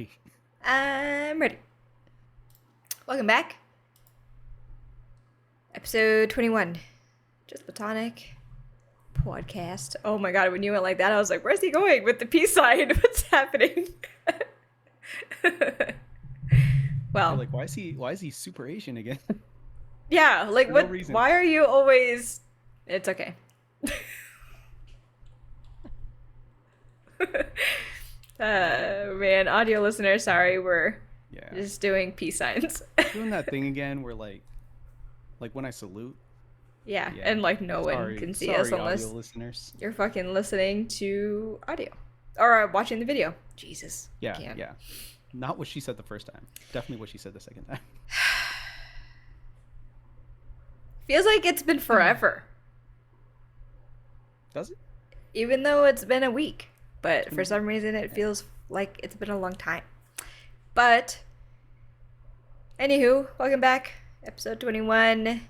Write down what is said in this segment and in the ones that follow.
ready. I'm ready. Welcome back. Episode 21. Just Platonic podcast. Oh my god, when you went like that, I was like, where's he going with the peace sign? What's happening? Well, You're like, why is he super Asian again? yeah, like For what? no reason. Why are you always? It's okay. Man, audio listeners, sorry, we're just doing peace signs. Doing that thing again where like when I salute. Yeah, and like no one can see us unless audio listeners. you're fucking listening to audio or watching the video. Jesus. Yeah, can't. yeah. Not what she said the first time. Definitely what she said the second time. Feels like it's been forever. Does it? Even though it's been a week. But for some reason it feels like it's been a long time. But anywho, welcome back. Episode 21.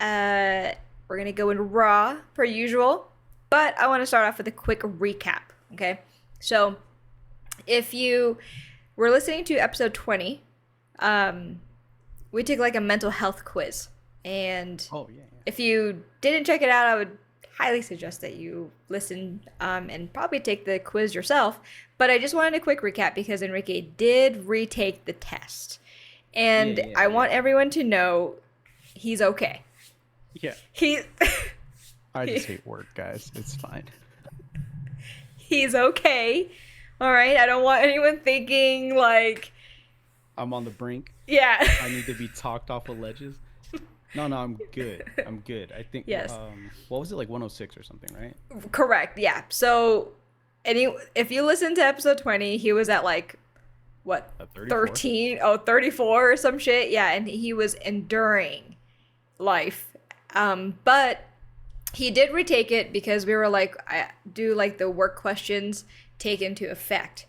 We're gonna go in raw per usual. But I want to start off with a quick recap. Okay. So if you were listening to episode 20, we took like a mental health quiz. And if you didn't check it out, I would highly suggest that you listen and probably take the quiz yourself. But I just wanted a quick recap because Enrique did retake the test. And I want everyone to know he's okay. Yeah. I just hate work, guys. It's fine. He's okay. All right. I don't want anyone thinking like I'm on the brink. Yeah. I need to be talked off of ledges. No, I'm good. I'm good. I think. Yes. What was it, like 106 or something, right? Correct. Yeah. So, if you listen to episode 20, he was at like what 13? Oh, 34 or some shit. Yeah, and he was enduring life. But he did retake it because we were like, do like the work questions take into effect.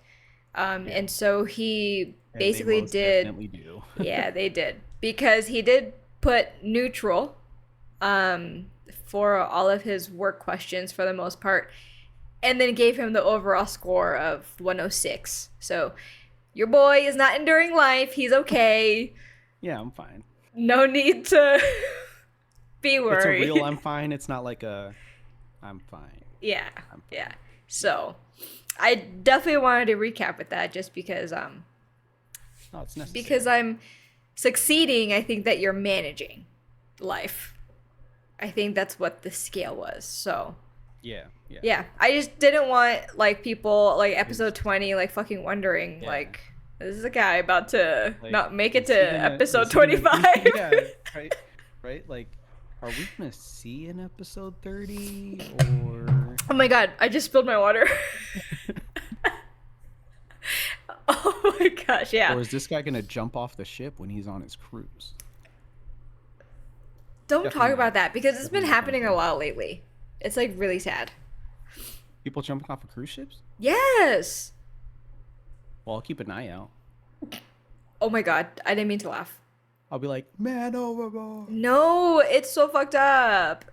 And so he basically did. Definitely do. Yeah, they did because he did put neutral for all of his work questions for the most part, and then gave him the overall score of 106. So your boy is not enduring life. He's okay. Yeah, I'm fine. No need to be worried. It's a real I'm fine. It's not like a I'm fine. Yeah. I'm fine. Yeah. So I definitely wanted to recap with that just because no, it's necessary. Because I'm succeeding. I think that you're managing life. I think that's what the scale was. So yeah, I just didn't want like people like episode 20 like fucking wondering like, this is a guy about to like, not make it to episode 25. Yeah, right, like, are we gonna see an episode 30 or oh my god, I just spilled my water. Oh my gosh, yeah. Or is this guy gonna jump off the ship when he's on his cruise? Don't talk about that because it's been happening a lot lately. It's like really sad. People jumping off of cruise ships? Yes. Well, I'll keep an eye out. Oh my god, I didn't mean to laugh. I'll be like, man overboard. No, it's so fucked up.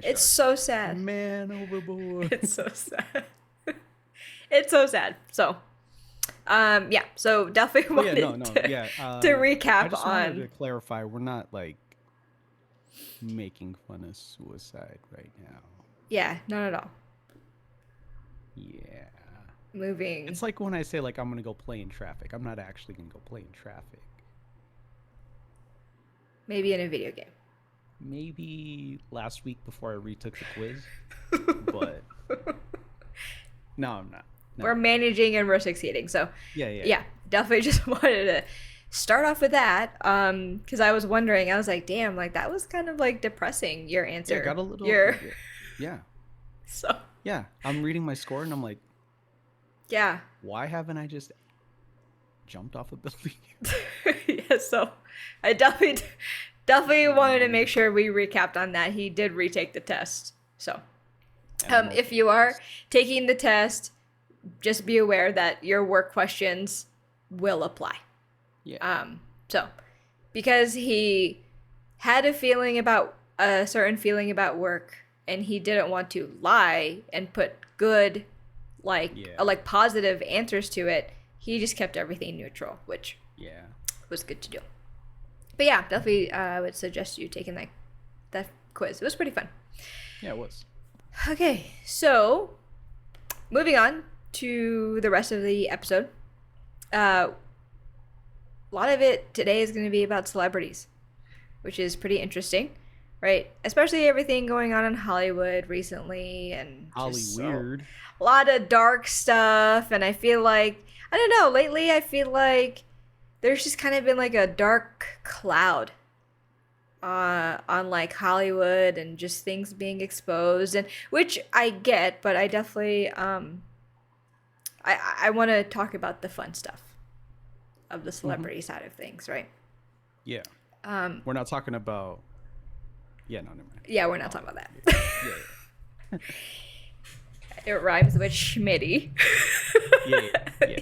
It's so sad. Man overboard. It's so sad. It's so sad. So, yeah. So definitely wanted to recap I just on. wanted to clarify, we're not like making fun of suicide right now. Yeah, not at all. Yeah. Moving. It's like when I say like I'm gonna go play in traffic. I'm not actually gonna go play in traffic. Maybe in a video game. Maybe last week before I retook the quiz. But no, I'm not. No. We're managing and we're succeeding. So yeah, definitely just wanted to start off with that. Because I was wondering, I was like, damn, like that was kind of like depressing. Your answer. Yeah, got a little. Yeah. So. Yeah, I'm reading my score and I'm like. Yeah. Why haven't I just jumped off a building? Yeah, so I definitely wanted to make sure we recapped on that. He did retake the test. So if you are taking the test, just be aware that your work questions will apply. Yeah. So because he had a certain feeling about work and he didn't want to lie and put good like positive answers to it, he just kept everything neutral, which Yeah. was good to do. But yeah, definitely I would suggest you taking that quiz. It was pretty fun. Yeah, it was. Okay, so moving on to the rest of the episode. A lot of it today is going to be about celebrities, which is pretty interesting, right? Especially everything going on in Hollywood recently, and just Hollyweird. a lot of dark stuff. And I feel like, I don't know, lately I feel like there's just kind of been like a dark cloud on like Hollywood and just things being exposed, and which I get, but I definitely I want to talk about the fun stuff of the celebrity side of things, right? Yeah. We're not talking about. Yeah, no, never mind. Yeah, we're not talking about that. Yeah. It rhymes with Schmitty. Yeah.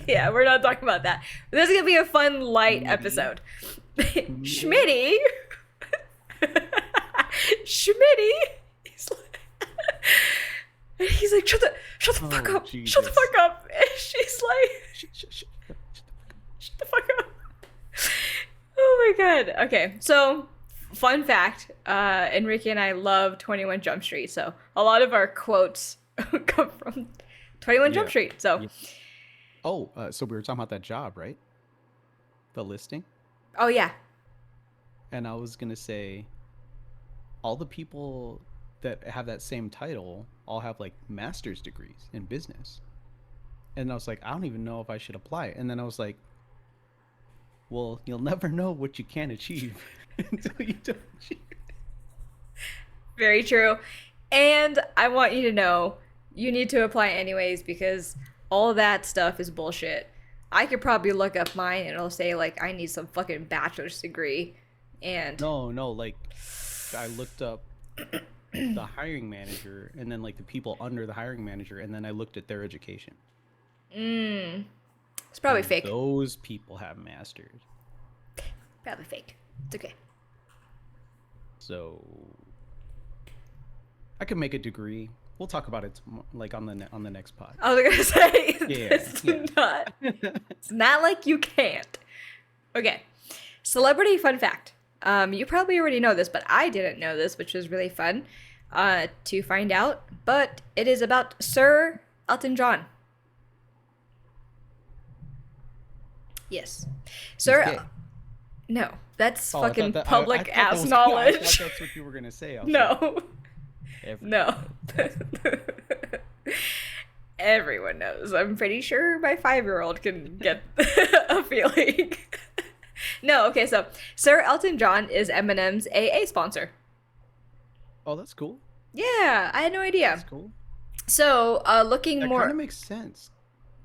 Yeah, we're not talking about that. This is gonna be a fun, light episode. Schmitty. Schmitty. He's like, shut the fuck up. Jesus. Shut the fuck up. And she's like, shut the fuck up. Oh my god. Okay, so fun fact, Enrique and I love 21 Jump Street, so a lot of our quotes come from 21 Jump Street. So so we were talking about that job, right? The listing. oh yeah. And I was gonna say, all the people that have that same title all have like master's degrees in business. And I was like, I don't even know if I should apply. And then I was like, well, you'll never know what you can achieve until you don't achieve it. Very true. And I want you to know, you need to apply anyways, because all that stuff is bullshit. I could probably look up mine and it'll say like I need some fucking bachelor's degree. And No, like I looked up the hiring manager and then like the people under the hiring manager, and then I looked at their education. It's probably And fake. Those people have masters. Probably fake. It's okay. So I could make a degree. We'll talk about it like on the next pod. I was gonna say, Yeah. it's not like you can't. Okay, celebrity fun fact. You probably already know this, but I didn't know this, which was really fun to find out. But it is about Sir Elton John. Yes, Sir. No, that's fucking public ass knowledge. I thought that's what you were gonna say. No. Like, No. Everyone knows. I'm pretty sure my 5-year-old can get a feeling. No, okay, so Sir Elton John is Eminem's AA sponsor. Oh, that's cool. Yeah, I had no idea. That's cool. So, looking That more. kind of makes sense.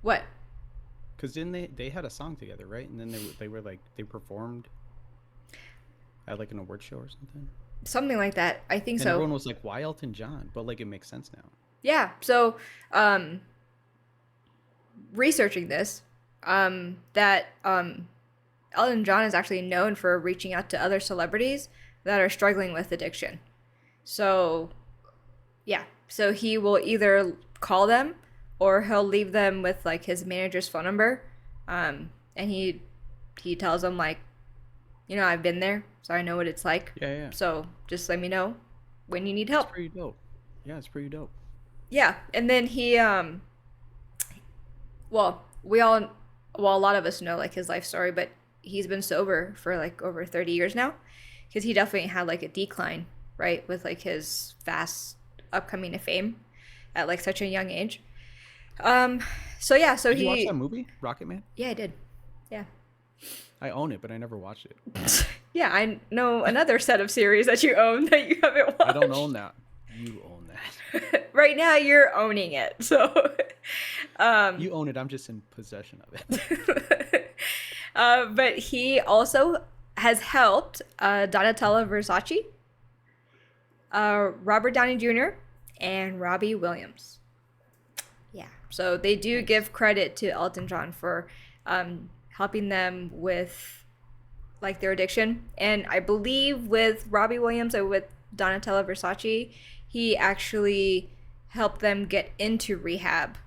What? Because then they had a song together, right? And then they performed at like an award show or something. Something like that. I think And so. everyone was like, "Why Elton John?" But like, it makes sense now. Yeah. So, researching this, that Elton John is actually known for reaching out to other celebrities that are struggling with addiction. So, yeah. So he will either call them or he'll leave them with like his manager's phone number, and he tells them like, I've been there, so I know what it's like. Yeah. So just let me know when you need help. It's pretty dope. Yeah, it's pretty dope. Yeah, and then he, a lot of us know like his life story, but he's been sober for like over 30 years now, because he definitely had like a decline, right, with like his fast upcoming to fame at like such a young age. So Did you watch that movie, Rocket Man? Yeah, I did. Yeah. I own it, but I never watched it. Yeah, I know another set of series that you own that you haven't watched. I don't own that. You own that. Right now, you're owning it. So, You own it. I'm just in possession of it. but he also has helped Donatella Versace, Robert Downey Jr., and Robbie Williams. Yeah, so they do give credit to Elton John for helping them with like their addiction. And I believe with Robbie Williams or with Donatella Versace, he actually helped them get into rehab.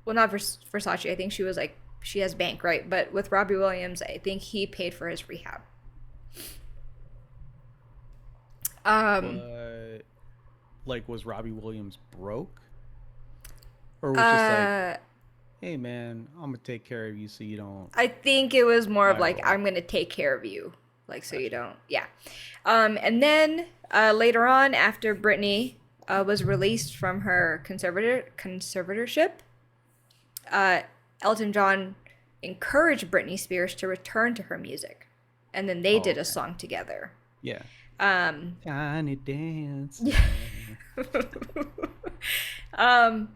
well, not Versace. I think she was like, she has bank, right? But with Robbie Williams, I think he paid for his rehab. Um, But like, was Robbie Williams broke, or was just like, uh, hey man, I'm gonna take care of you so you don't I think it was more of like, spiral? I'm gonna take care of you, like so you Gotcha. don't, yeah. And then later on, after Britney was released from her conservatorship, uh, Elton John encouraged Britney Spears to return to her music, and then they Oh, did a okay. song together. Yeah. Um, Tiny dancer. um,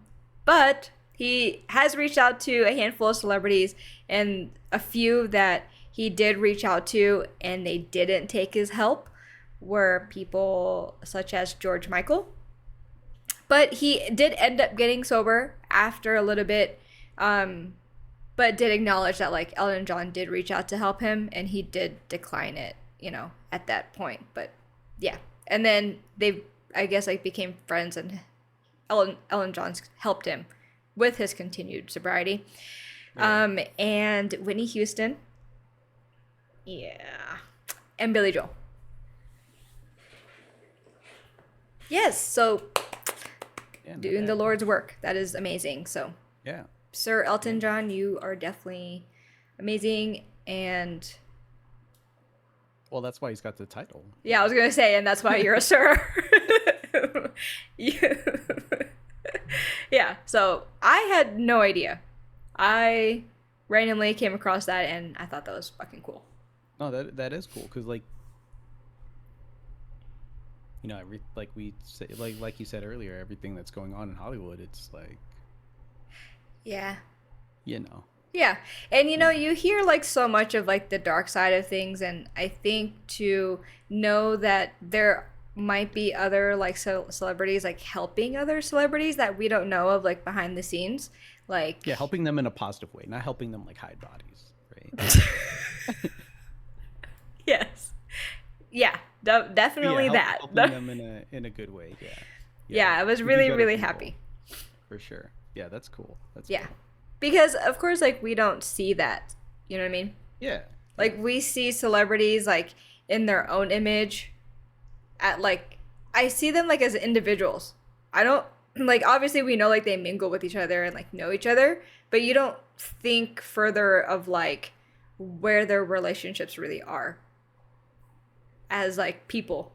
but he has reached out to a handful of celebrities, and a few that he did reach out to and they didn't take his help were people such as George Michael. But he did end up getting sober after a little bit, um, but did acknowledge that like Elton John did reach out to help him, and he did decline it, at that point. But yeah, and then they, I guess, like became friends, and Ellen Johns helped him with his continued sobriety. Right. And Whitney Houston, yeah, and Billy Joel. Yes, so Yeah, not doing the bad. Lord's work. That is amazing. So, Yeah. Sir Yeah. Elton John, you are definitely amazing. And Well, that's why he's got the title. yeah, I was gonna say, and that's why you're a sir. you, yeah. So I had no idea. I randomly came across that, and I thought that was fucking cool. No, that is cool because like we say, like you said earlier, everything that's going on in Hollywood, it's like Yeah. you know, Yeah. And you know, you hear like so much of like the dark side of things, and I think to know that there might be other like celebrities like helping other celebrities that we don't know of like behind the scenes, like yeah, helping them in a positive way, not helping them like hide bodies, right? yes. Yeah, But yeah, definitely that. helping them in a good way. Yeah, yeah, Yeah, I was to do really better really people happy. for sure. Yeah, that's cool. That's Yeah. cool. Because of course like we don't see that. You know what I mean? Yeah, Like yeah, we see celebrities like in their own image at like I see them like as individuals. I don't like obviously we know like they mingle with each other and like know each other, but you don't think further of like where their relationships really are as like people.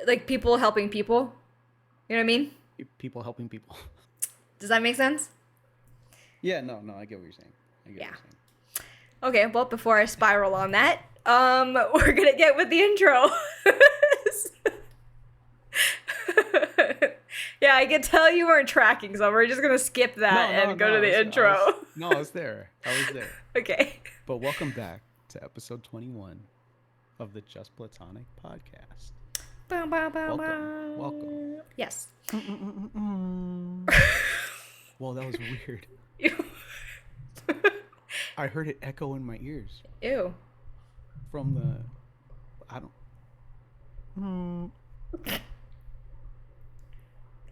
Like people helping people. You know what I mean? people helping people. Does that make sense? Yeah, no, I get what you're saying. I get what Yeah. you're saying. Okay, well before I spiral on that, we're gonna get with the intro. Yeah, I can tell you weren't tracking, so we're just gonna skip that and go to the intro. No, I was there. I was there. Okay. But welcome back to episode 21 of the Just Platonic podcast. Bow, bow, bow, Welcome. Welcome. bow. Yes. Well, that was weird. I heard it echo in my ears Ew. from the. I don't.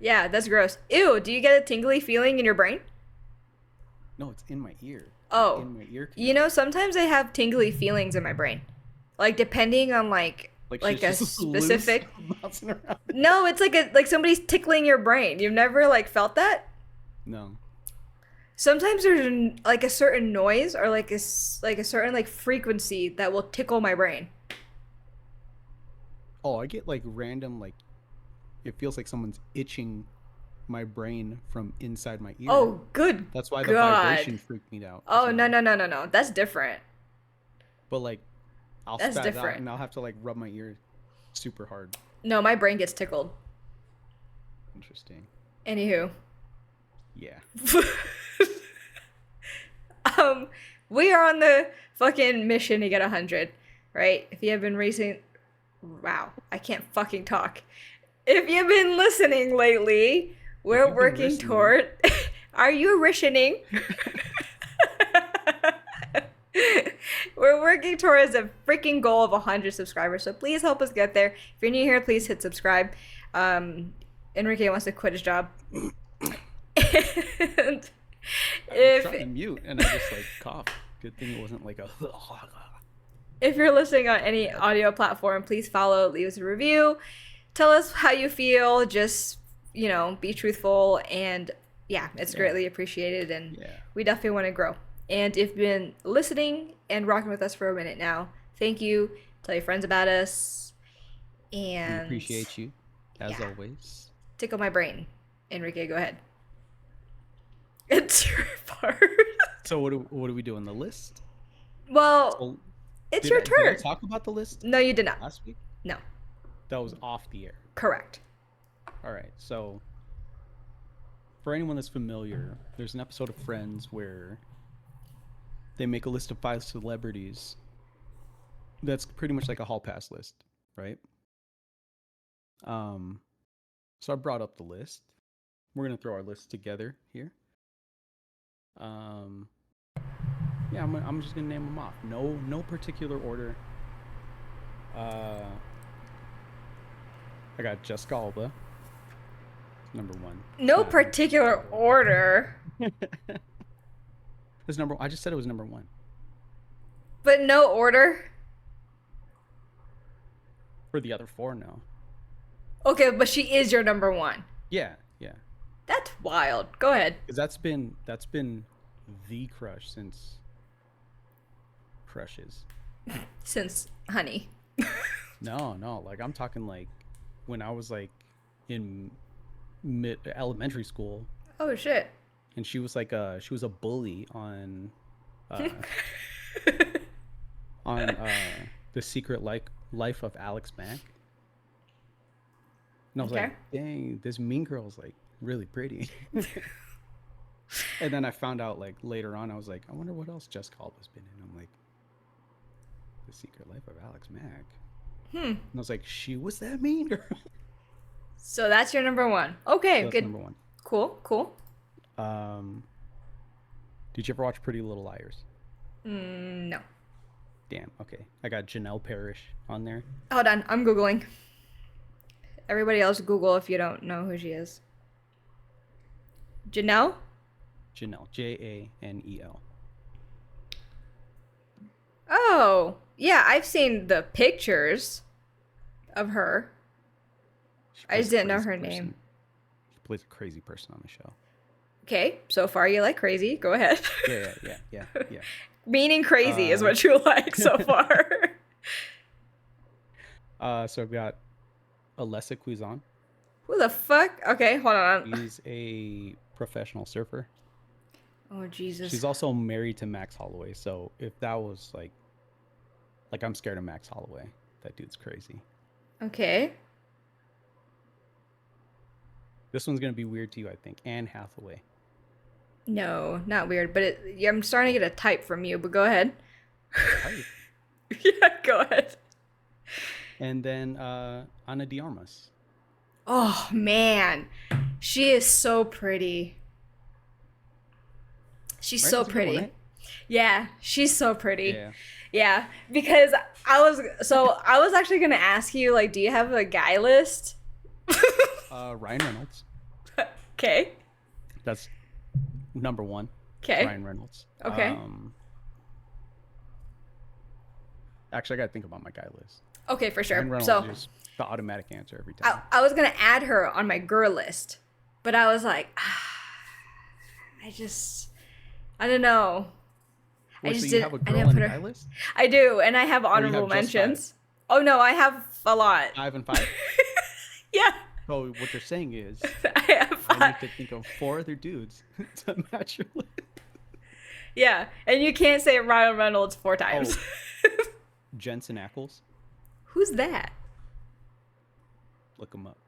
Yeah, that's gross. Ew, do you get a tingly feeling in your brain? No, it's in my ear. Oh. In my ear canal. Sometimes I have tingly feelings in my brain. Like depending on like Like a she's just loose, specific. bouncing around. No, it's like somebody's tickling your brain. You've never like felt that? No. Sometimes there's like a certain noise or like a certain like frequency that will tickle my brain. Oh, I get like random like. It feels like someone's itching my brain from inside my ear. Oh, good That's why the God. vibration freaked me out. Oh, no. That's different. But like, I'll That's spaz out different. and I'll have to like rub my ear super hard. No, my brain gets tickled. Interesting. Anywho. Yeah. We are on the fucking mission to get 100, right? If you have been racing, wow, I can't fucking talk. If you've been listening lately, we're you've been working listening. toward. Are you ritioning? We're working towards a freaking goal of 100 subscribers, so please help us get there. If you're new here, please hit subscribe. Enrique wants to quit his job. And I was if trying to mute and I just like coughed. Good thing it wasn't like a. if you're listening on any Bad. audio platform, please follow, leave us a review. Tell us how you feel. Just, be truthful. And yeah, it's Yeah, greatly appreciated. And yeah. we definitely want to grow. And if you've been listening and rocking with us for a minute now, thank you. Tell your friends about us. We And appreciate you, as yeah, always. tickle my brain. Enrique, go ahead. It's your part. So what do we do on the list? Well, So it's did your I turn. talk about the list No, you did not. last week? No. That was off the air. Correct. All right. So for anyone that's familiar, there's an episode of Friends where they make a list of 5 celebrities. That's pretty much like a hall pass list, right? Um, so I brought up the list. We're gonna throw our list together here. Um, yeah, I'm just gonna name them off. No particular order. Uh, I got Jessica Alba, number one. No Not in particular particular order, order. It's number. I just said it was number one but no order. for the other four now. Okay, but she is your number one. Yeah, yeah. That's wild. Go ahead. Because that's been the crush since crushes. Since honey. No. Like I'm talking like when I was like in mid elementary school, Oh shit. and she was a bully uh on the secret life of Alex Mack. And I was Okay. like, dang, this mean girl's like really pretty. And then I found out like later on, I was like, I wonder what else Jessica Alba's been in. I'm like, The Secret Life of Alex Mack. And I was like, she was that mean girl. So that's your number one. Okay, So that's good. number one. Cool. Um, did you ever watch Pretty Little Liars? No. Damn. Okay, I got Janelle Parrish on there. Hold on, I'm Googling. Everybody else Google if you don't know who she is. Janelle? Janelle, Janel. Oh, yeah, I've seen the pictures of her. She I plays just a didn't know crazy her person. name. She plays a crazy person on the show. Okay, so far you like crazy. Go ahead. Yeah. Meaning crazy is what you like so far. So I've got Alessa Cuizon. Who the fuck? Okay, hold on. She's a professional surfer. Oh Jesus. She's also married to Max Holloway. So if that was like I'm scared of Max Holloway. That dude's crazy. Okay. This one's gonna be weird to you, I think. Anne Hathaway. No, not weird, but I'm starting to get a type from you, but go ahead. Type. Yeah, go ahead. And then Ana de Armas. Oh man. She is so pretty. She's Right? so That's a good one, pretty. right? Yeah, she's so pretty. Yeah. Yeah, because I was actually gonna ask you, like, do you have a guy list? Ryan Reynolds. Okay. That's number one. Okay. Ryan Reynolds. Okay. Actually, I gotta think about my guy list. Okay, for sure. Ryan Reynolds So is the automatic answer every time. I was gonna add her on my girl list, but I was like, I don't know. Wait, so you didn't. have a I girl didn't on put your her. guy list? I do, and I have Or you honorable have just mentions. Oh no, I have a lot. 5 and 5? Yeah, So what you're saying is I have I five. need to think of 4 other dudes to match your list. Yeah, and you can't say Ryan Reynolds 4 times. Jensen Ackles. Who's that? Look him up.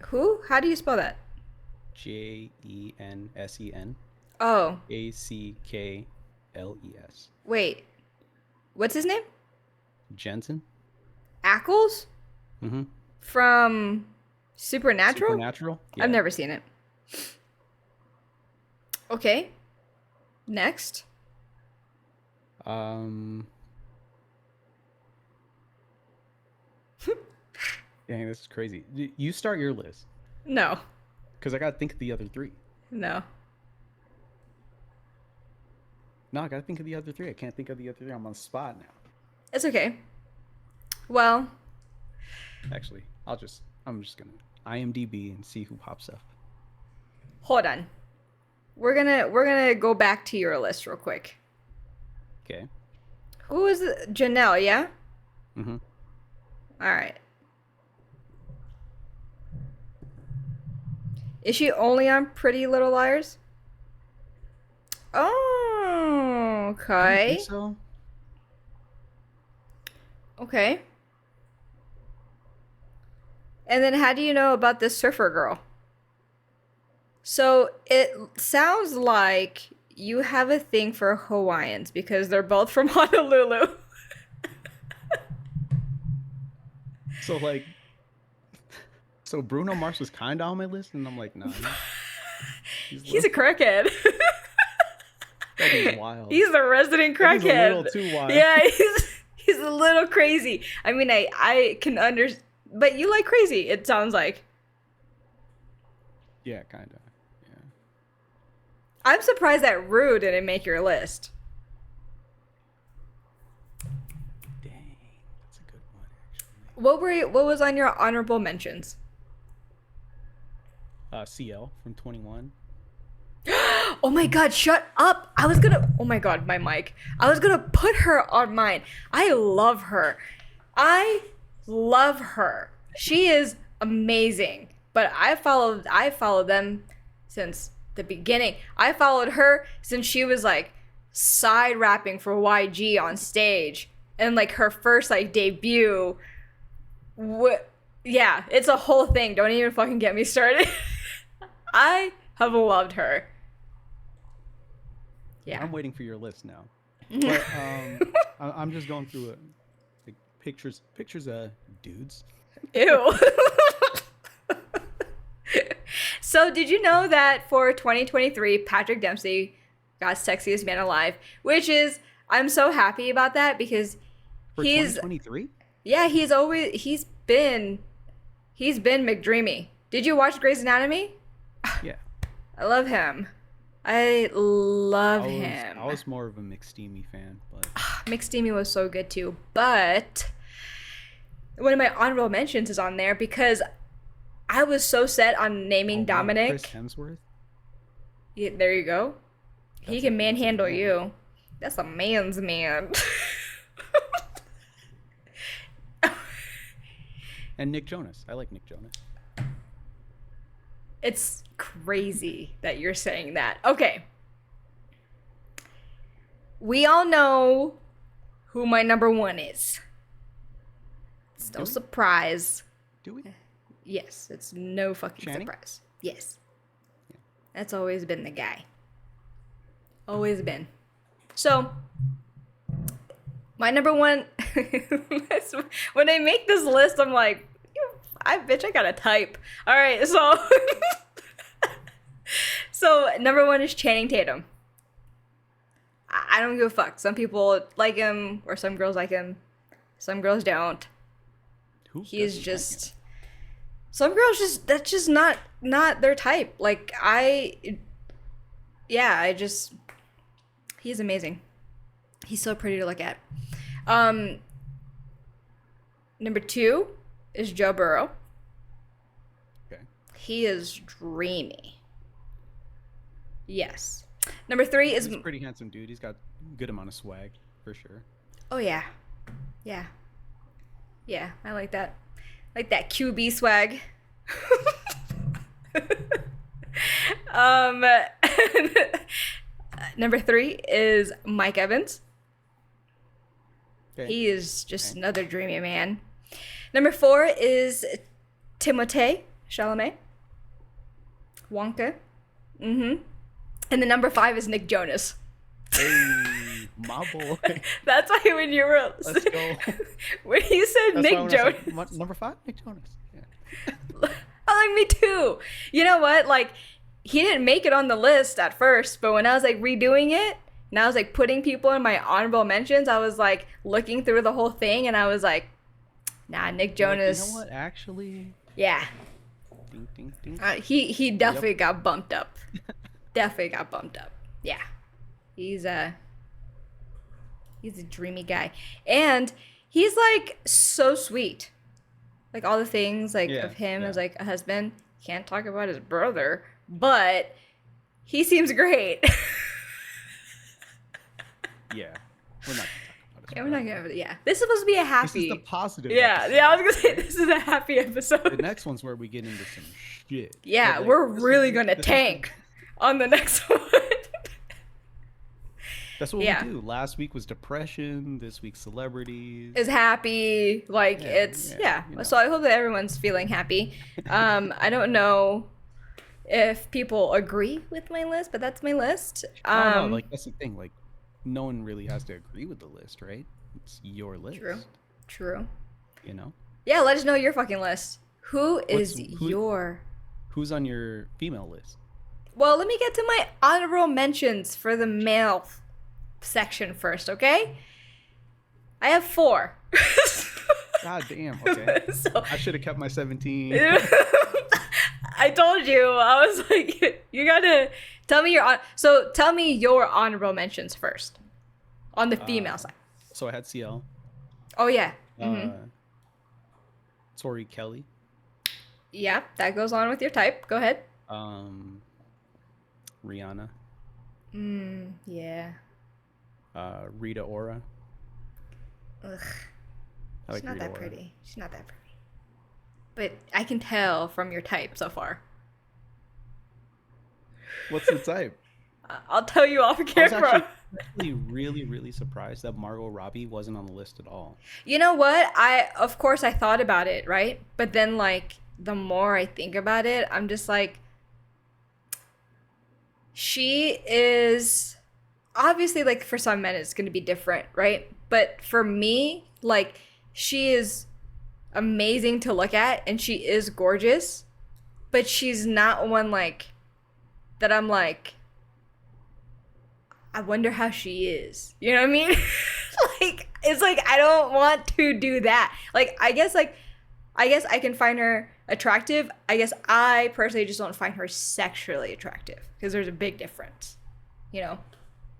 Who? How do you spell that? Jensen Oh, Ackles. wait. What's his name? Jensen. Ackles? Mm-hmm. From Supernatural? Supernatural. Yeah. I've never seen it. Okay. Next. Dang, this is crazy. You start your list. No. Because I gotta think of the other three. No. No, I gotta think of the other three. I can't think of the other three. I'm on the spot now. It's okay. Well, Actually, I'm just gonna IMDb and see who pops up. hold on. We're gonna go back to your list real quick. Okay. Who is it? Janelle, yeah? Mm-hmm. All right. Is she only on Pretty Little Liars? Oh, I don't think okay. so. Okay. And then how do you know about this surfer girl? So it sounds like you have a thing for Hawaiians because they're both from Honolulu. So like, so Bruno Mars was kind of on my list, and I'm like, nah, He's a crackhead. that is wild. He's a resident That is crackhead. a little too wild. Yeah, he's a little crazy. I mean, I can understand, but you like crazy. It sounds like. Yeah, kind of. Yeah. I'm surprised that Rue didn't make your list. Dang, that's a good one actually. What was on your honorable mentions? CL from 21. Oh my god, shut up. Oh my god, my mic. I was gonna put her on mine. I love her. I love her. She is amazing. But I followed them since the beginning. I followed her since she was like side rapping for YG on stage. And like her first like debut. Yeah, it's a whole thing. Don't even fucking get me started. I have loved her. Yeah. I'm waiting for your list now. But I'm just going through it. Like pictures of dudes. Ew. So did you know that for 2023, Patrick Dempsey got Sexiest Man Alive, which is, I'm so happy about that because For 2023? yeah, he's been McDreamy. Did you watch Grey's Anatomy? Yeah. I love him. I love I him. was more of a McSteamy fan, but McSteamy was so good too, but one of my honorable mentions is on there because I was so set on naming Dominic. Chris Hemsworth. Yeah, there you go. He That's can a manhandle man. you. That's a man's man. And Nick Jonas. I like Nick Jonas. It's crazy that you're saying that. Okay. We all know who my number one is. It's no Do we? surprise. Do we? Yes, it's no fucking Channing? surprise. Yes. Yeah. That's always been the guy. Always been. So, my number one, when I make this list, I'm like, I gotta type. All right, so, so number one is Channing Tatum. I don't give a fuck. Some people like him, or some girls like him. Some girls don't. Who He's doesn't like just, some girls that's just not their type. Like he's amazing. He's so pretty to look at. Number two is Joe Burrow. him? Okay. He is dreamy. Yes. Number three is He's a pretty handsome dude. He's got a good amount of swag, for sure. oh yeah, yeah, yeah. I like that. Like that QB swag. um, number three is Mike Evans. Okay. He is just another dreamy man. Number four is Timothée Chalamet. Wonka. Mm-hmm. And the number five is Nick Jonas. Hey, my boy. That's why when you were Let's go. when you said That's why Nick when I was Jonas, like, number 5, Nick Jonas. Yeah. I like me too. You know what? Like he didn't make it on the list at first, but when I was like redoing it and I was like putting people in my honorable mentions, I was like looking through the whole thing and I was like, nah, Nick Jonas. Like, you know what? Actually, Yeah. Ding, ding, ding. He Yep. definitely got bumped up. Definitely got bumped up. Yeah, he's he's a dreamy guy, and he's like so sweet. Like all the things like Yeah. of him Yeah. as like a husband. Can't talk about his brother, but he seems great. Yeah. We're not gonna talk about his Yeah, we're not brother. gonna. Yeah, this is supposed to be a This is the happy. positive Yeah, episode. yeah. I was gonna say Right? this is a happy The episode. next one's where we get into some shit. Yeah, But, like, we're this really was gonna this was the- tank on the next one. That's what Yeah. we do. Last week was depression. This week's celebrities. Is happy, like Yeah, it's yeah, you know. So I hope that everyone's feeling happy. I don't know if people agree with my list, but that's my list. No, like that's the thing. Like, no one really has to agree with the list, right? It's your list. True. You know, Yeah, let us know your fucking list. Who is who- your? who's on your female list? Well, let me get to my honorable mentions for the male section first, okay? I have 4. God damn. Okay. So I should have kept my 17. I told you. I was like, you gotta tell me tell me your honorable mentions first on the female side. So I had CL. Oh yeah. Mm-hmm. Tori Kelly. Yeah, that goes on with your type. Go ahead. Rihanna. Yeah. Rita Ora. Ugh. I like She's not Rita that Ora. pretty. She's not that pretty. But I can tell from your type so far. What's the type? I'll tell you off I was camera. actually really, really surprised that Margot Robbie wasn't on the list at all. You know what? Of course I thought about it, right? But then like the more I think about it, I'm just like she is obviously like for some men it's going to be different, right? But for me, like she is amazing to look at and she is gorgeous, but she's not one like that I'm like I wonder how she is. You know what I mean? Like it's like I don't want to do that. Like I guess I can find her attractive. I guess I personally just don't find her sexually attractive because there's a big difference, you know.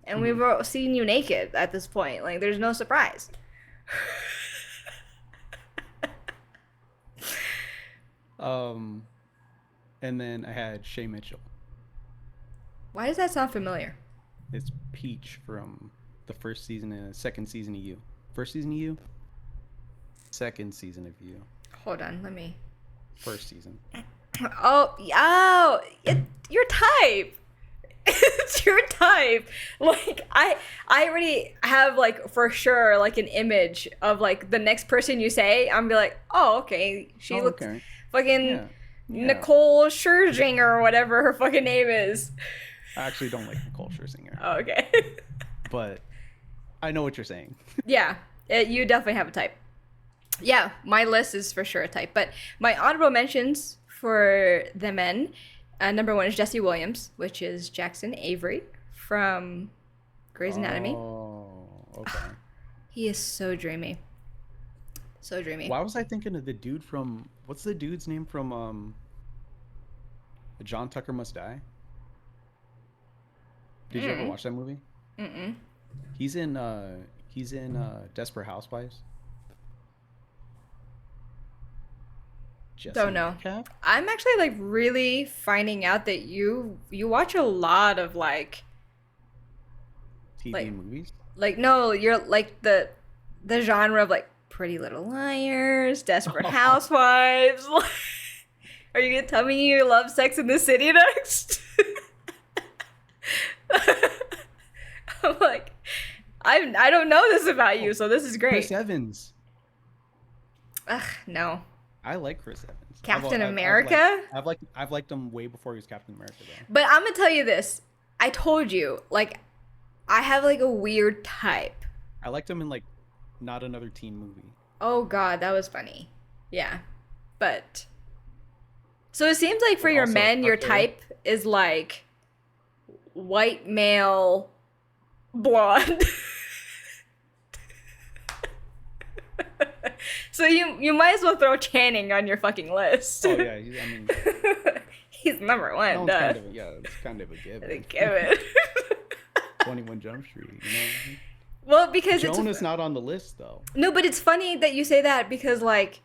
And we've all seen you naked at this point. Like there's no surprise. And then I had Shay Mitchell. Why does that sound familiar? It's Peach from the first season and second season of You. First season of You? Second season of You. Hold on, let me. First season. Oh, your type. It's your type. Like I already have like for sure like an image of like the next person you say. I'm be like, oh okay, she looks okay. fucking Yeah. Nicole Scherzinger or whatever her fucking name is. I actually don't like Nicole Scherzinger, Oh, okay. but I know what you're saying. Yeah, you definitely have a type. Yeah, my list is for sure a type. But my honorable mentions for the men, number 1 is Jesse Williams, which is Jackson Avery from Grey's Anatomy. Oh, okay. He is so dreamy. So dreamy. Why was I thinking of the dude from what's the dude's name from John Tucker Must Die? Did you ever watch that movie? Mm-mm. He's in Desperate Housewives. Jesse Don't know. Metcalf? I'm actually like really finding out that you watch a lot of like TV Like- movies. no, you're like the genre of like Pretty Little Liars, Desperate Housewives. Are you gonna tell me you love Sex in the City next? I'm like, I don't know this about you, so this is great. Chris Evans. Ugh, no. I like Chris Evans. Captain America? I've liked him way before he was Captain America though. But I'm gonna tell you this. I told you, like, I have like a weird type. I liked him in like Not Another Teen Movie. Oh god, that was funny. Yeah. But so it seems like for But your also men, your Tucker. type is like white male blonde. So you might as well throw Channing on your fucking list. Oh yeah, I mean, He's number that one, one's duh. it's kind of a given. Kevin. 21 Jump Street, you know. Well, because Joan is not on the list though. no, but it's funny that you say that because like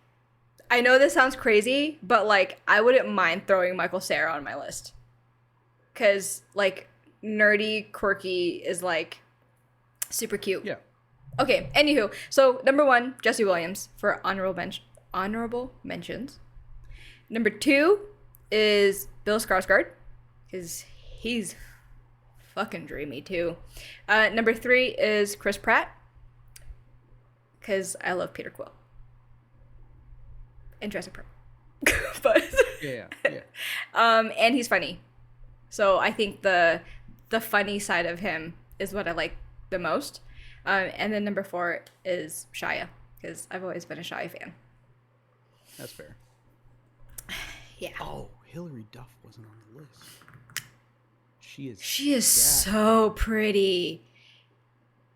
I know this sounds crazy, but like I wouldn't mind throwing Michael Cera on my list. Cause like nerdy, quirky is like super cute. Yeah. Okay, anywho, so number 1, Jesse Williams for honorable mentions. Number 2 is Bill Skarsgård, because he's fucking dreamy too. Number 3 is Chris Pratt, because I love Peter Quill. And Jurassic Park. But Yeah. and he's funny. So I think the funny side of him is what I like the most. And then number 4 is Shia, because I've always been a Shia fan. That's fair. Yeah. Oh, Hillary Duff wasn't on the list. She is so pretty.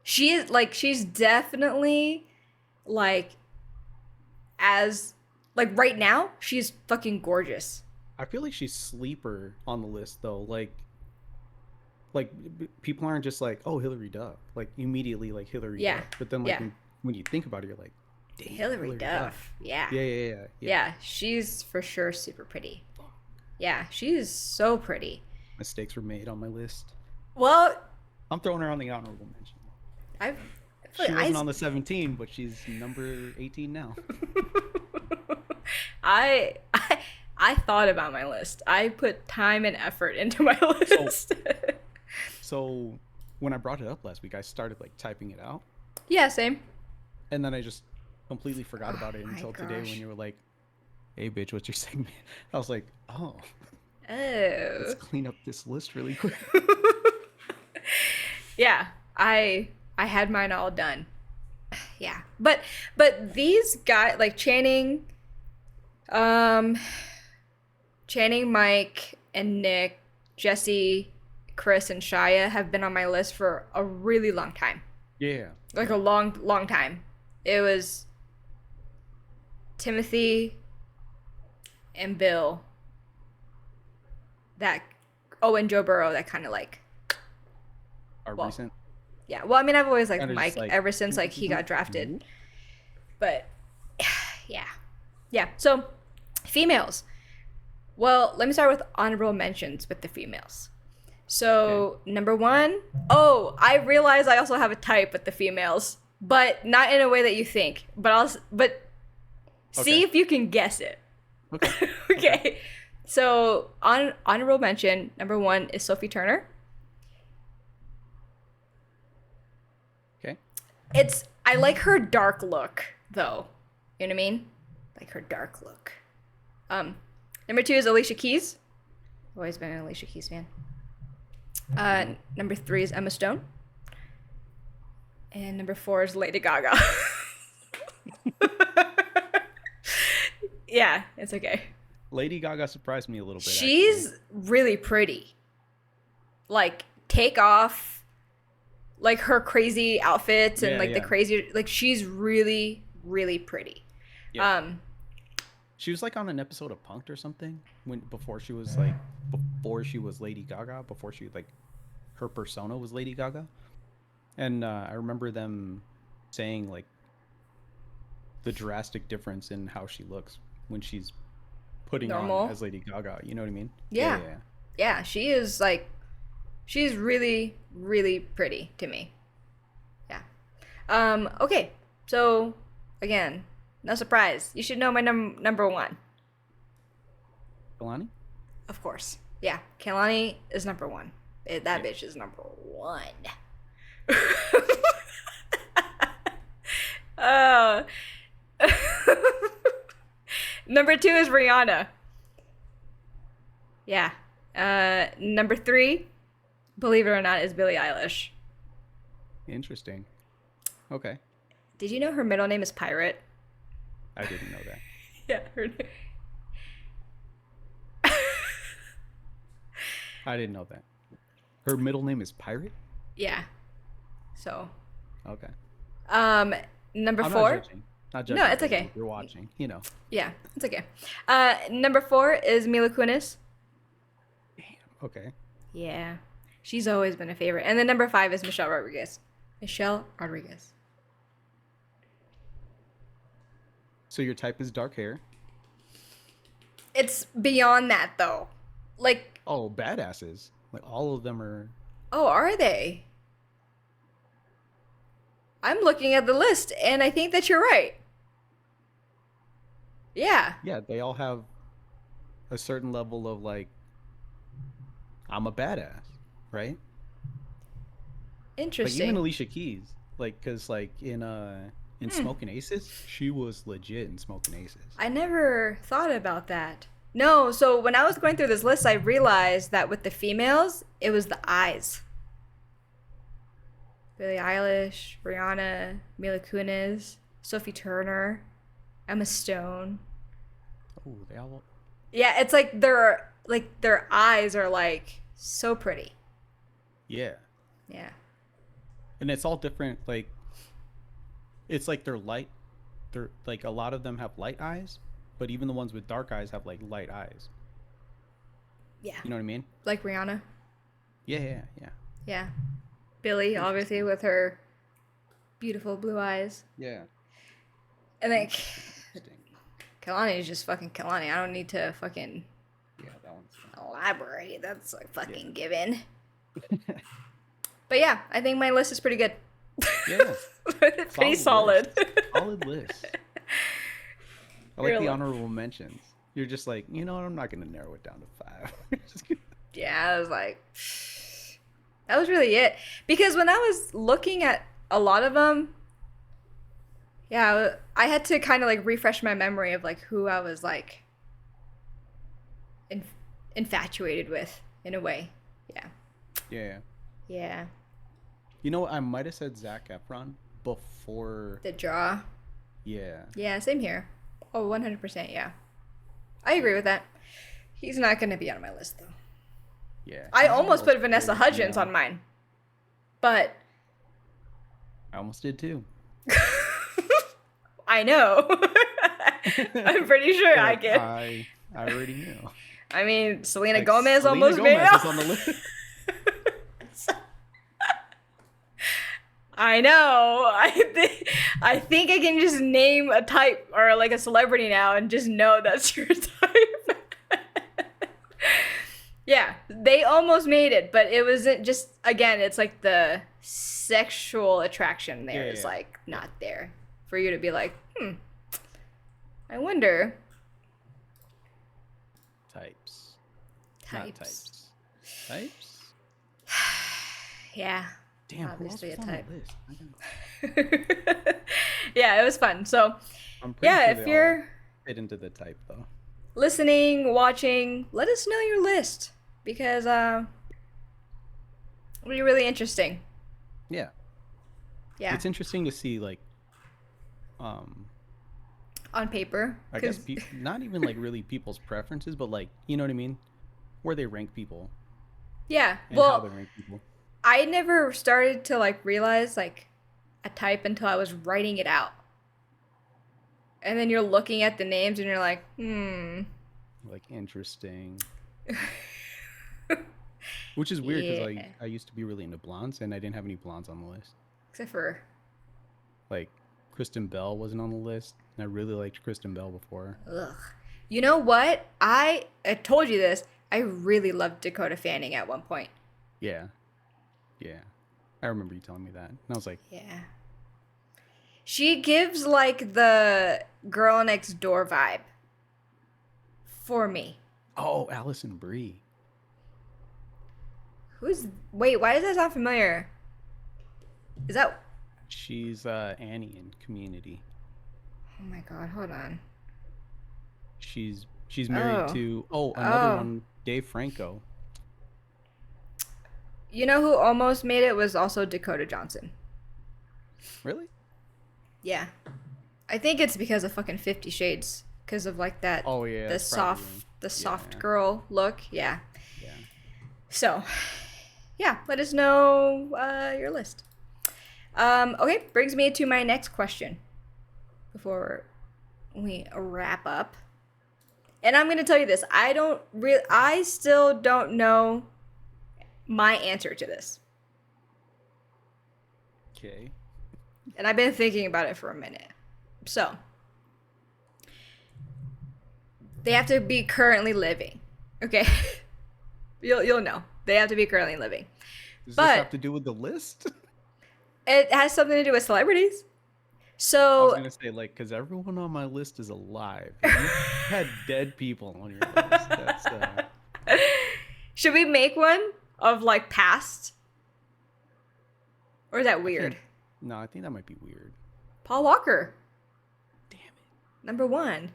She is like she's definitely like as like right now she's fucking gorgeous. I feel like she's sleeper on the list though. People aren't just like, oh, Hillary Duff, like immediately like Hillary Duff. But then like when you think about it, you're like, damn, Hillary Duff. Yeah. Yeah. She's for sure super pretty. Yeah, she's so pretty. Mistakes were made on my list. Well, I'm throwing her on the honorable mention. She wasn't on the 17, but she's number 18 now. I thought about my list. I put time and effort into my list. So when I brought it up last week, I started like typing it out. Yeah, same. And then I just completely forgot about it until today when you were like, hey bitch, what's your segment? I was like, oh, let's clean up this list really quick. Yeah, I had mine all done. Yeah, but these guys like Channing, Mike and Nick, Jesse, Chris, and Shia have been on my list for a really long time. Yeah, like a long time. It was Timothy and Bill and Joe Burrow that kind of like recent. Yeah, well, I mean, I've always liked Kinda Mike like, ever since like he got drafted. But yeah. So females. Well, let me start with honorable mentions with the females. So number 1, I realize I also have a type with the females, but not in a way that you think. But see if you can guess it. Okay. Okay. So honorable mention number 1 is Sophie Turner. Okay. I like her dark look though. You know what I mean? Like her dark look. Number 2 is Alicia Keys. Always been an Alicia Keys fan. Number 3 is Emma Stone. And number 4 is Lady Gaga. Yeah, it's okay. Lady Gaga surprised me a little bit. She's really pretty. Like, take off like her crazy outfits and the crazy like she's really, really pretty. Yeah. She was like on an episode of Punk'd or something before she was Lady Gaga, before she like her persona was Lady Gaga. And I remember them saying like the drastic difference in how she looks when she's putting on as Lady Gaga. You know what I mean? Yeah, she is like, she's really, really pretty to me. Yeah. Okay, so again, no surprise. You should know my number 1. Kalani? Of course. Yeah, Kalani is number 1. That bitch is number 1. Number 2 is Rihanna. Yeah. Number 3, believe it or not, is Billie Eilish. Interesting. Okay. Did you know her middle name is Pirate? I didn't know that. Yeah. I didn't know that. Her middle name is Pirate? Yeah. So. Okay. Number 4. Not No, judging it's Billy okay. if you're watching. You know. Yeah, it's okay. Number 4 is Mila Kunis. Damn. Okay. Yeah, she's always been a favorite. And then number 5 is Michelle Rodriguez. Michelle Rodriguez. So your type is dark hair. It's beyond that though. Like, Oh, badasses. Like all of them are. oh, are they? I'm looking at the list and I think that you're right. Yeah, Yeah, they all have a certain level of like, I'm a badass, right? Like even interesting. Alicia Keys, like, cause like in Hmm. Smoking Aces, she was legit in Smoking Aces. I never thought about that. No, so when I was going through this list, I realized that with the females, it was the eyes. Billie Eilish, Rihanna, Mila Kunis, Sophie Turner, Emma Stone. Oh, they all. Yeah, it's like their eyes are like so pretty. Yeah, Yeah. and it's all different. Like it's like they're light. They're like a lot of them have light eyes, but even the ones with dark eyes have like light eyes. Yeah. You know what I mean? Like Rihanna. Yeah, yeah, yeah. Yeah. Billie, obviously, Interesting. with her beautiful blue eyes. Yeah. And like Interesting. Interesting. Kalani is just fucking Kalani. I don't need to fucking Yeah, that one's fun. elaborate. That's like Yeah. fucking given. But yeah, I think my list is pretty good. Yeah. Pretty Solid solid. list. Solid list. I like You're the like, honorable mentions. You're just like, you know what? I'm not gonna narrow it down to 5. Just gonna- yeah, I was like, that was really it. Because when I was looking at a lot of them, yeah, I had to kind of like refresh my memory of like who I was like infatuated with in a way. Yeah. yeah. Yeah. You know what? I might have said Zac Efron before. The draw. Yeah. Yeah, same here. Oh, 100%. Yeah. I agree with that. He's not going to be on my list, though. Yeah. I He's a almost little put Vanessa scary Hudgens now. on mine. But I almost did too. I know. I'm pretty sure I But can. I already knew. I mean, Selena Like Gomez Selena almost made Gomez is it. on the list. I know. I think I can just name a type or like a celebrity now and just know that's your type. Yeah, they almost made it, but it wasn't just again, it's like the sexual attraction there Yeah, is yeah, like yeah. not there for you to be like, I wonder Types. Not types. types. Types? Yeah, Damn, who else obviously a was on type. the list? I don't- Yeah, it was fun. So, I'm pretty yeah, sure if they all you're fit into the type though. listening, watching, let us know your list because it'll be really interesting. Yeah. Yeah, It's interesting to see like um on paper I guess because not even like really people's preferences, but like, you know what I mean? Where they rank people yeah, and how they well, rank people. I never started to like realize like a type until I was writing it out. And then you're looking at the names and you're like, Like interesting. Which is weird because yeah. I used to be really into blondes and I didn't have any blondes on the list. Except for, Like Kristen Bell wasn't on the list, and I really liked Kristen Bell before. ugh. You know what? I told you this. I really loved Dakota Fanning at one point. Yeah, yeah, I remember you telling me that, and I was like, Yeah. She gives like the girl next door vibe for me. oh, Allison Brie. Wait, why does that sound familiar? Is that, She's Annie in Community. oh my god, hold on. She's married Oh. to another Oh. one, Dave Franco. You know who almost made it was also Dakota Johnson. Really? Yeah. I think it's because of fucking 50 Shades. Because of like that, Oh yeah, the that's soft, probably the soft yeah, girl look. Yeah. yeah. So, yeah, let us know your list. Okay, brings me to my next question. before we wrap up. And I'm gonna tell you this: I still don't know my answer to this, Okay. and I've been thinking about it for a minute. So they have to be currently living. Okay, you'll know they have to be currently living, Does this have but to do with the list? it has something to do with celebrities. I was So gonna say like, because everyone on my list is alive. If you had dead people on your list, that's should we make one of like past, or is that I weird? think no, I think that might be weird. Paul Walker, Damn it. number one.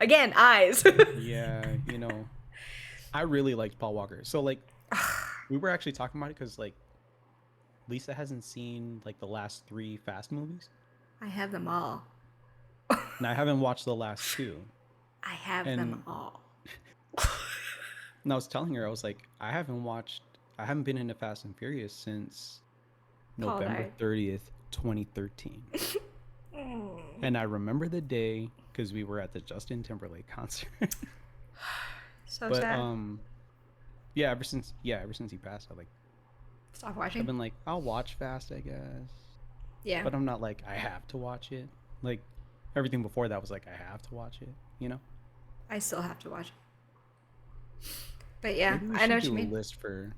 Again, eyes. Yeah, I really liked Paul Walker. So like, we were actually talking about it because like Lisa hasn't seen like the last 3 Fast movies, I have them all. and I haven't watched the last 2. I have them And all. and I was telling her, I was like, I haven't been into Fast and Furious since Paul November died. 30th, 2013. And I remember the day because we were at the Justin Timberlake concert. So But sad. ever since he passed, Stop I've watching. been like, I'll watch Fast, I guess. Yeah, But I'm not like I have to watch it. Like everything before that was like I have to watch it, you know? I still have to watch it. But yeah, Maybe we I know should what you do a mean. list for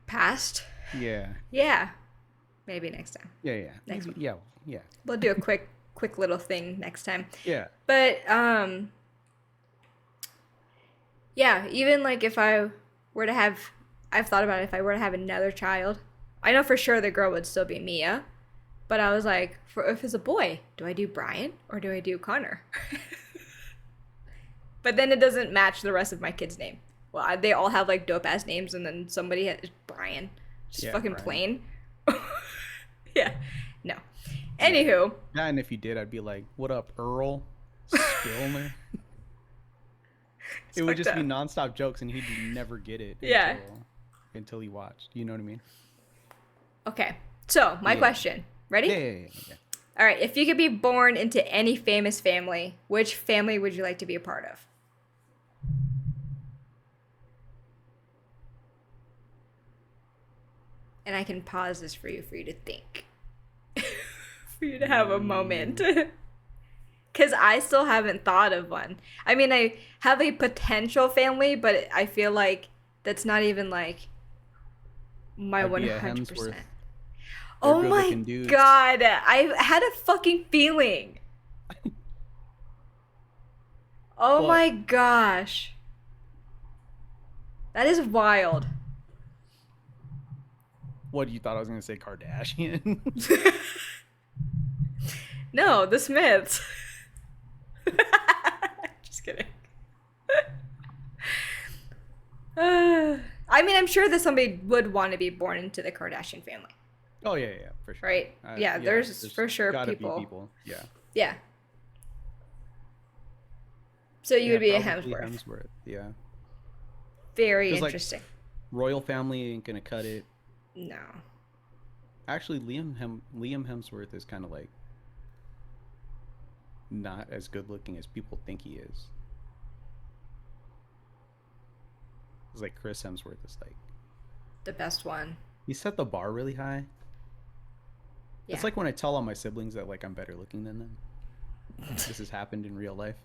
Past. yeah. Yeah, maybe next time. Yeah, yeah. Next Maybe, one. yeah, yeah. We'll do a quick little thing next time. Yeah. But yeah, even like if I were to have, I've thought about it, if I were to have another child, I know for sure the girl would still be Mia. But I was like, if it's a boy, do I do Brian or do I do Connor? But then it doesn't match the rest of my kids' name. Well, they all have like dope ass names, and then somebody has Brian, just Yeah, fucking Brian. plain. Yeah, no. Yeah. Anywho, Yeah, and if you did, I'd be like, "What up, Earl Spillner?" It would fucked just be up. nonstop jokes, and he'd never get it Yeah. until he watched. You know what I mean? Okay. So my Yeah. question. Ready? Yeah. All right. If you could be born into any famous family, which family would you like to be a part of? And I can pause this for you to think, for you to have a moment. Because I still haven't thought of one. I mean, I have a potential family, but I feel like that's not even like my I'd be a 100%. Hemsworth. Oh They're my good-looking dudes. god. I had a fucking feeling. Oh What? my gosh. That is wild. What, you thought I was gonna say Kardashian? No, the Smiths. Just kidding. I mean, I'm sure that somebody would want to be born into the Kardashian family, Oh yeah, for sure. right? Yeah, there's for sure gotta people. be people. Yeah. Yeah. So you would be a probably Hemsworth. Yeah. Very 'Cause, like, interesting. Royal family ain't gonna cut it. No. Actually, Liam Hemsworth is kind of like not as good looking as people think he is. It's like Chris Hemsworth is like The best one. he set the bar really high. Yeah. It's like when I tell all my siblings that like I'm better looking than them. This has happened in real life.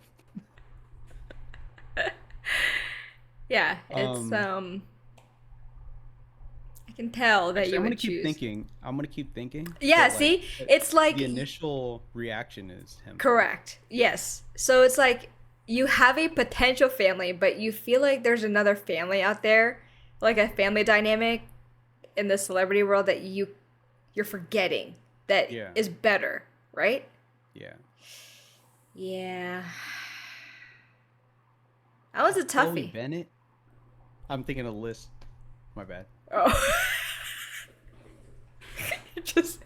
Yeah, it's I can tell that Actually, you I'm gonna would keep choose. thinking. I'm gonna keep thinking. Yeah, but, like, see? It's like the initial reaction is him. correct. Yes. So it's like you have a potential family, but you feel like there's another family out there, like a family dynamic in the celebrity world that you're forgetting that Yeah. is better, right? Yeah. Yeah. That was a Chloe toughie. Bennett. I'm thinking of the list. My bad. Oh. Just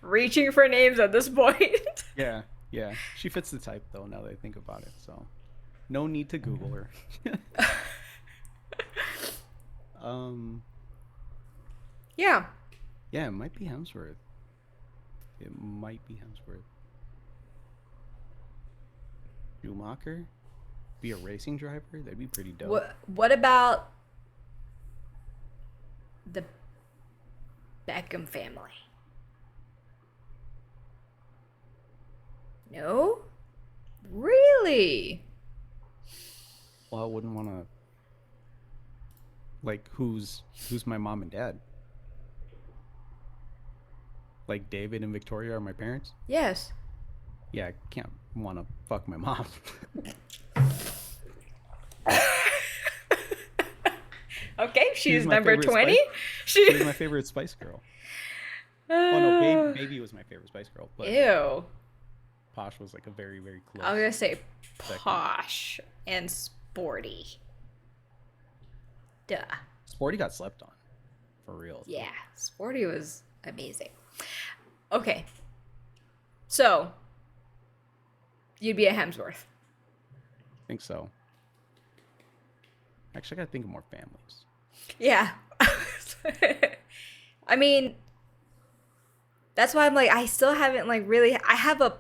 reaching for names at this point. Yeah. She fits the type though. Now that I think about it, so no need to Google her. um. Yeah. Yeah, it might be Hemsworth. It might be Hemsworth. Schumacher? Be a racing driver? That'd be pretty dope. What about the Beckham family? No? Really? Well, I wouldn't want to. Like, who's my mom and dad? Like David and Victoria are my parents? Yes. Yeah, I can't want to fuck my mom. Okay, She was she's my number favorite 20. Spice. She was my favorite Spice Girl. Oh no, baby was my favorite Spice Girl. But Ew. Posh was like a very, very close. I was gonna say second. posh and sporty. Duh. Sporty got slept on, for real. Yeah, sporty was amazing. Okay. So, you'd be a Hemsworth. I think so. Actually, I gotta think of more families. Yeah. I mean, that's why I'm like, I still haven't like really. I have a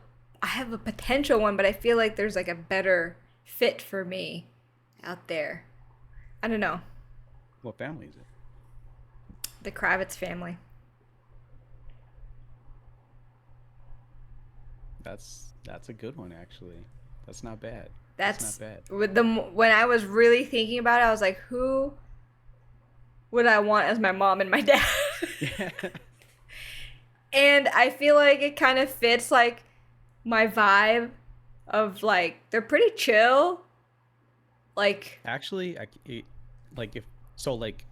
potential one, but I feel like there's like a better fit for me out there. I don't know. What family is it? The Kravitz family. That's a good one, actually. That's not bad. That's not bad. with the when I was really thinking about it, I was like, who would I want as my mom and my dad? Yeah. And I feel like it kind of fits like my vibe of like they're pretty chill. Like Actually, like if so, like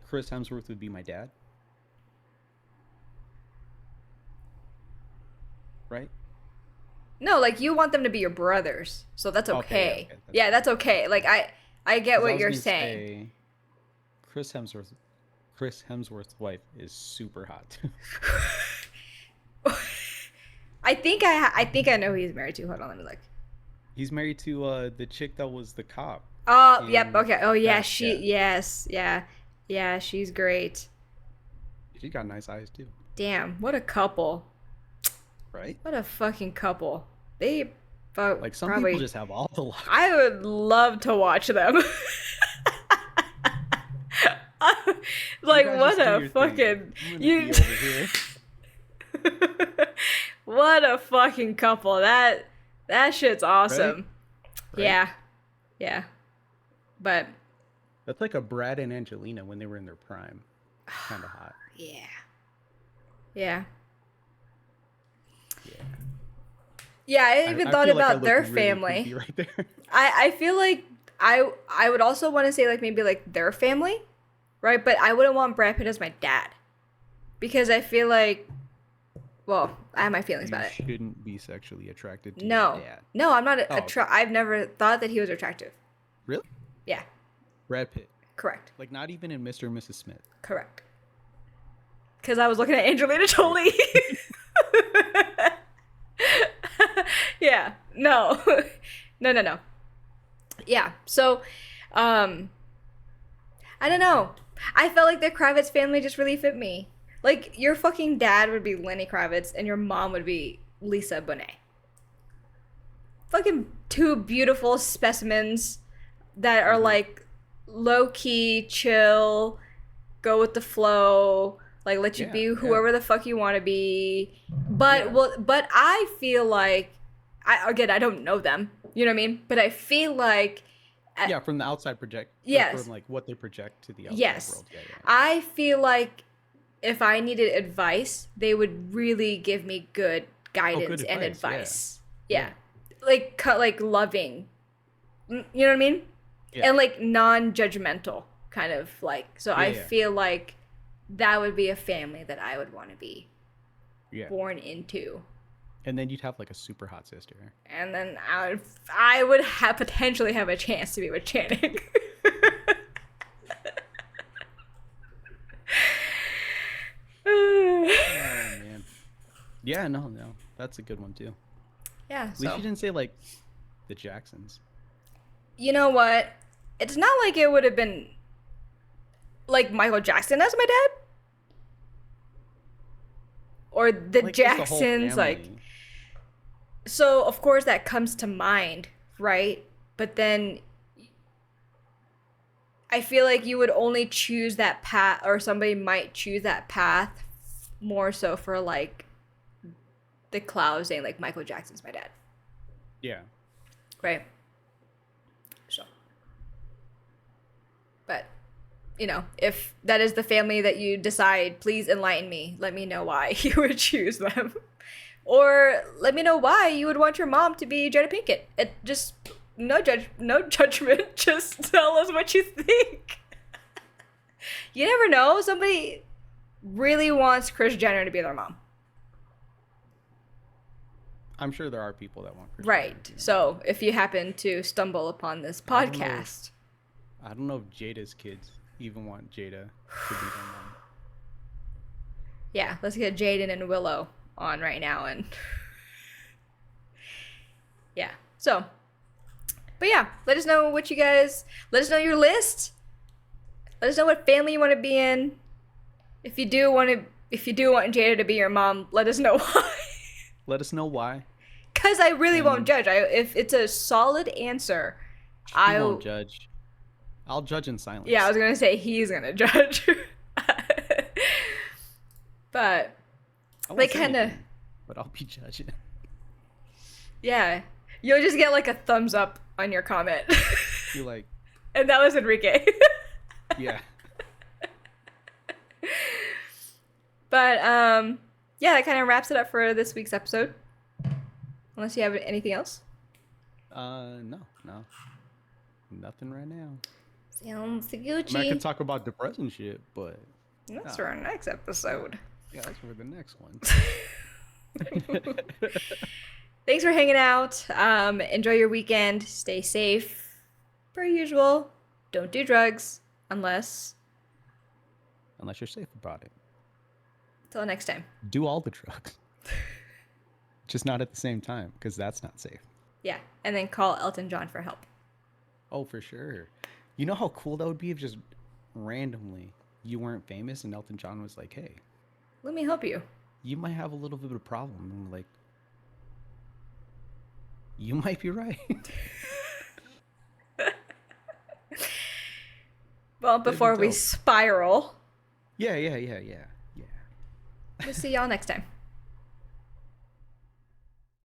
Chris Hemsworth would be my dad, right? no, like you want them to be your brothers, so that's okay. Okay, Yeah, that's okay. Like I get 'Cause I what was you're gonna saying. say Chris Hemsworth's wife is super hot. I think I know who he's married to. Hold on, let me look. He's married to the chick that was the cop. Oh, yep, in okay. Oh yeah, Fast, she yeah. yes, yeah. Yeah, she's great. She got nice eyes too, Damn, what a couple. right? What a fucking couple. They Like some probably people just have all the luck. I would love to watch them. Like You guys what just do a your fucking thing. I'm gonna you be over here. what a fucking couple. That shit's awesome. Right? Yeah. Yeah. But That's like a Brad and Angelina when they were in their prime. Kind of hot. yeah. Yeah. Yeah. Yeah, I even thought feel like I about look their really family. creepy right there. I feel like I would also want to say like maybe like their family, right? But I wouldn't want Brad Pitt as my dad. Because I feel like well, I have my feelings about it. Shouldn't be sexually attracted to No. your dad. No, I'm not Oh, okay. I've never thought that he was attractive. Really? Yeah, Brad Pitt. correct. Like not even in Mr. and Mrs. Smith. Correct. Because I was looking at Angelina Jolie. Yeah. No. No. Yeah. So, I don't know. I felt like the Kravitz family just really fit me. Like, your fucking dad would be Lenny Kravitz and your mom would be Lisa Bonet. Fucking two beautiful specimens that are like low key, chill, go with the flow, like let you Yeah, be yeah. whoever the fuck you want to be. But Yeah. but I feel like I don't know them. You know what I mean? But I feel like Yeah, from the outside project. Yes. From like what they project to the outside yes, world. Yeah. I feel like if I needed advice, they would really give me good guidance and advice, advice. Yeah. Like loving. You know what I mean? Yeah. And like non-judgmental kind of like. So I Yeah. feel like that would be a family that I would want to be Yeah. born into. And then you'd have like a super hot sister. And then I would potentially have a chance to be with Channing. Oh man. Yeah, no. That's a good one too. Yeah, At least so you didn't say like the Jacksons. you know what? It's not like it would have been like Michael Jackson as my dad. or the Like just the whole Jacksons, like. family. So of course that comes to mind, right? But then I feel like you would only choose that path, or somebody might choose that path more so for like the cloud saying like Michael Jackson's my dad, Yeah. right? So, but if that is the family that you decide, please enlighten me. Let me know why you would choose them, or let me know why you would want your mom to be Jada Pinkett. It just no judgment. Just tell us what you think. You never know. Somebody really wants Kris Jenner to be their mom. I'm sure there are people that want Kris Jenner Right. to be their So if you happen to stumble upon this I don't know if- podcast, I don't know if Jada's kids even want Jada to be their mom. yeah, let's get Jaden and Willow on right now and yeah. So, but yeah, let us know what you guys. Let us know your list. Let us know what family you want to be in. If you do want Jada to be your mom, let us know why. Let us know why. Cause I really won't And- judge. If it's a solid answer, I won't judge. I'll judge in silence. Yeah, I was gonna say he's gonna judge. But I won't like say kinda anything, but I'll be judging. yeah. You'll just get like a thumbs up on your comment. You're like, And that was Enrique. yeah. But yeah, that kind of wraps it up for this week's episode. Unless you have anything else. No. Nothing right now. Sounds I mean, I Gucci. could talk about depressing shit, but That's for our next episode. yeah, that's for the next one. Thanks for hanging out. Enjoy your weekend. Stay safe. Per usual. Don't do drugs unless. Unless you're safe about it. Till next time. Do all the drugs. Just not at the same time, because that's not safe. Yeah. And then call Elton John for help. Oh, for sure. You know how cool that would be if just randomly you weren't famous and Elton John was like, hey, Let me help you. you might have a little bit of a problem. And like, you might be right. Well, before we dope. spiral, Yeah. we'll see y'all next time.